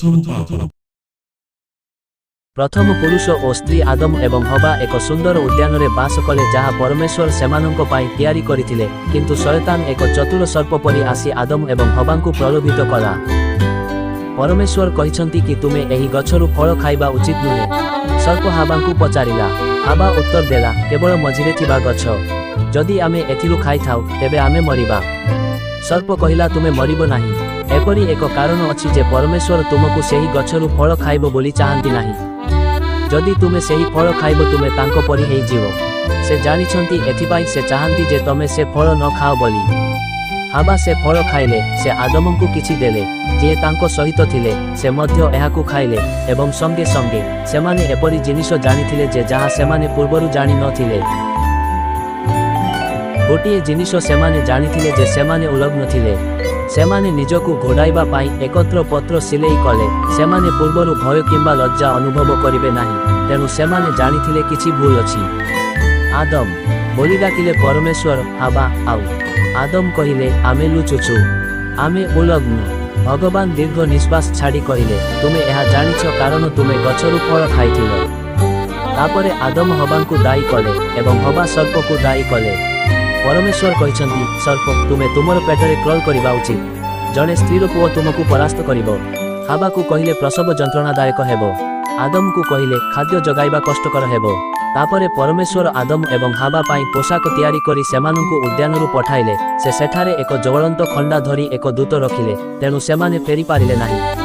प्रथम पुरुष और स्त्री आदम एवं हवा एक सुंदर उद्यान रे बास कले जहाँ परमेश्वर सेमानंको पाई तैयारी करिथिले किंतु शैतान एक चतुर सर्प परि आसी आदम एवं हवांकु प्रलोभित कला। परमेश्वर कहिसंती कि तुमे एही गछरु फल खाइबा उचित नुहे। सर्प हावांकु पचारिला। हावा उत्तर देला, केवल मझिरे थिबा गछ जदि आमे एथिरु खाइथाउ तेबे आमे मरिबा। सर्प कहिला, तुमे मरिबो नाही। एपरि एक कारण अछि जे परमेश्वर तुमकु सेही गछरु फल खाइबो बोली चाहंती नाही। जदि तुमे सेही फल खाइबो तुमे तांको परि हेइ जीवो। से जानिछंती एथिपाई से चाहंती जे तमे से फल न खाओ बोली। हावा से फल खाइले, से आदमंकु किछि देले। जे तांको सहित थिले से मध्य एहाकु खाइले एवं संगे संगे सेमाने एपरि जिनिस जानिथिले जे जहाँ सेमाने पूर्वरु जानि नथिले। गोटिए जिनिस सेमाने जानिथिले जे सेमाने उलग्न थिले। सेमाने निजकु घोड़ाइबा पाई एकत्र पत्र सिलेई कले। सेमाने पूर्वरु भय किंबा लज्जा अनुभव करिवे नाही, तेणु सेमाने जानिथिले किछि भूल अछि। आदम बोली डाकिले परमेश्वर, हावा आउ। आदम कहिले, आमे लुचुचु, आमे उलग्न। भगवान दीर्घ निश्वास छाड़ी कहिले, तुमे एहा जानिछ कारण तुमे गछरु फल खाइथिल। तापरे आदम हवांकु दायी कले एवं हवा सर्पकु दायी कले। परमेश्वर कहिसंती, सर्प तुमे तुमर पेटरे क्रल करिबा उचित। जणे स्त्रीर पुओ तुमकु परास्त करिबो। हावाकु कहिले प्रसव जंत्रणादायक हेबो। आदमकु कहिले खाद्य जगाइबा कष्टकर हेबो। तापरे परमेश्वर आदम एवं हावा पाई पोशाक तैयारी करी सेमानंकु उद्यानरु पठाइले। से सेठारे एक ज्वलंत खंडा धरी एक दूत रखिले, तेणु सेमाने फेरी पारिले नाही।